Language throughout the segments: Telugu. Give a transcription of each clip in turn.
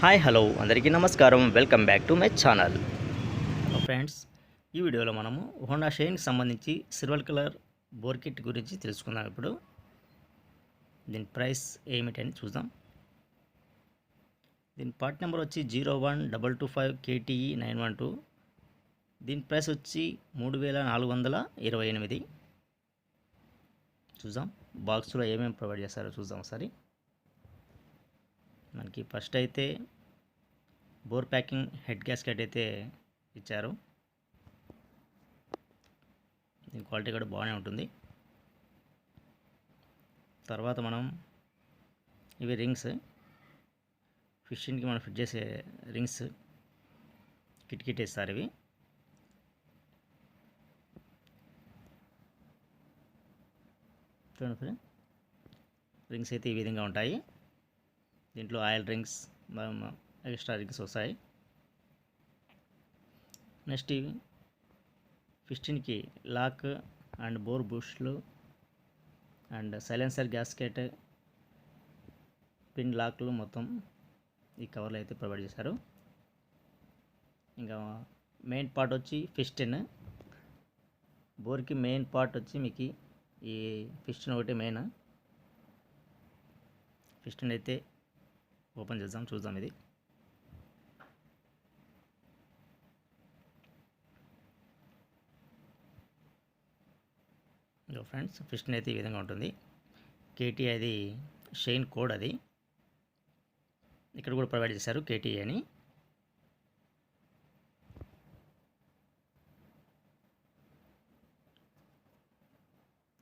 హాయ్ హలో అందరికీ నమస్కారం. Welcome back to my channel. Friends, ఈ వీడియోలో మనము హోండా షైన్కి సంబంధించి సిల్వర్ కలర్ బోర్ కిట్ గురించి తెలుసుకుందాం. ఇప్పుడు దీని ప్రైస్ ఏమిటని చూద్దాం. దీని పార్ట్ నెంబర్ వచ్చి 01225 KTE 912. దీని ప్రైస్ వచ్చి 3428. చూద్దాం బాక్స్లో ఏమేమి ప్రొవైడ్ చేస్తారో చూద్దాం ఒకసారి. మనకి ఫస్ట్ అయితే బోర్ ప్యాకింగ్ హెడ్ గ్యాస్కెట్ అయితే ఇచ్చారు. దీని క్వాలిటీ కూడా బాగానే ఉంటుంది. తర్వాత మనం ఇవి రింగ్స్, ఫిషింగ్కి మనం ఫిట్ చేసే రింగ్స్ కిట్ ఇస్తారు. ఇవి చూడండి, రింగ్స్ అయితే ఈ విధంగా ఉంటాయి. దీంట్లో ఆయిల్ రింగ్స్, ఎక్స్ట్రా రింగ్స్ వస్తాయి. నెక్స్ట్ ఇవి ఫిస్టిన్కి లాక్ అండ్ బోర్ బుష్లు అండ్ సైలెన్సర్ గ్యాస్కెట్ పిన్ లాక్లు మొత్తం ఈ కవర్లో అయితే ప్రొవైడ్ చేశారు. ఇంకా మెయిన్ పార్ట్ వచ్చి ఫిస్టిన్. బోర్కి మెయిన్ పార్ట్ వచ్చి మీకు ఈ ఫిస్టిన్ ఒకటి మెయిన్. ఫిస్టిన్ అయితే ఓపెన్ చేద్దాం, చూద్దాం. ఇది ఫ్రెండ్స్, ఫిస్టిన్ అయితే ఈ విధంగా ఉంటుంది. KT అది షైన్ కోడ్, అది ఇక్కడ కూడా ప్రొవైడ్ చేశారు KT అని.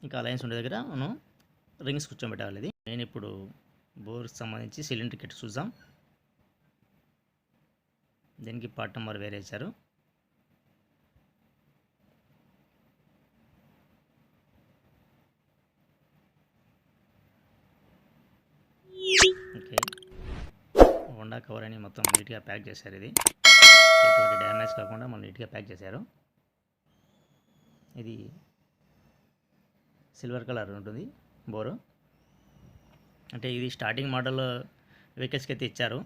ఇంకా లైన్స్ ఉండే దగ్గర మనం రింగ్స్ కూర్చోబెట్టాలి. ఇది నేను ఇప్పుడు బోర్కి సంబంధించి సిలిండర్ కిట్ చూద్దాం. దీనికి పార్ట్ నెంబర్ వేరే ఇచ్చారు. ఓకే, హోండా కవర్ అని మొత్తం నీట్గా ప్యాక్ చేశారు. ఇది ఎటువంటి డ్యామేజ్ కాకుండా మనం నీట్గా ప్యాక్ చేశారు. ఇది సిల్వర్ కలర్ ఉంటుంది బోరు. అంటే ఇది స్టార్టింగ్ మోడల్ వెహికల్స్కి అయితే ఇచ్చారు.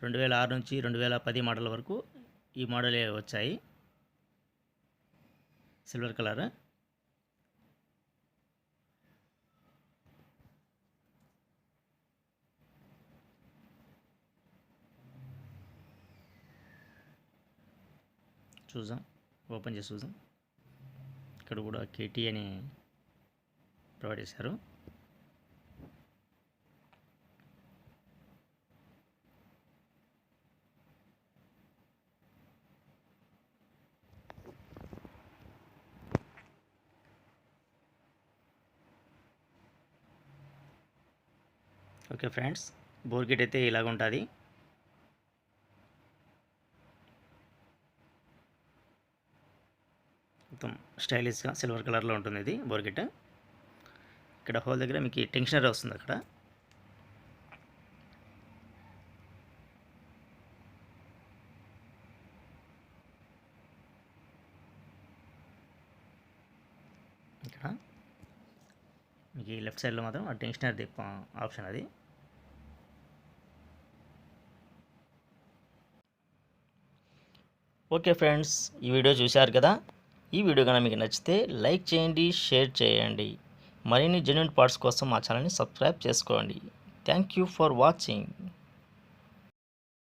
2006 నుంచి 2010 మోడల్ వరకు ఈ మోడలే వచ్చాయి, సిల్వర్ కలర్. చూద్దాం, ఓపెన్ చేసి చూద్దాం. ఇక్కడ కూడా KT అని ప్రొవైడ్ చేశారు. ఓకే ఫ్రెండ్స్, బోర్ కిట్ అయితే ఇలాగ ఉంటుంది. మొత్తం స్టైలిష్గా సిల్వర్ కలర్లో ఉంటుంది ఇది బోర్ కిట్. ఇక్కడ హోల్ దగ్గర మీకు టెన్షనర్ వస్తుంది. అక్కడ ఇక్కడ మీకు ఈ లెఫ్ట్ సైడ్లో మాత్రం ఆ టెన్షనర్ ఆప్షన్ అది. ఓకే ఫ్రెండ్స్, ఈ వీడియో చూశారు కదా. ఈ వీడియో కనుక మీకు నచ్చితే లైక్ చేయండి, షేర్ చేయండి. మరిన్ని జెన్యూన్ పార్ట్స్ కోసం మా ఛానల్ని సబ్స్క్రైబ్ చేసుకోండి. Thank you for watching.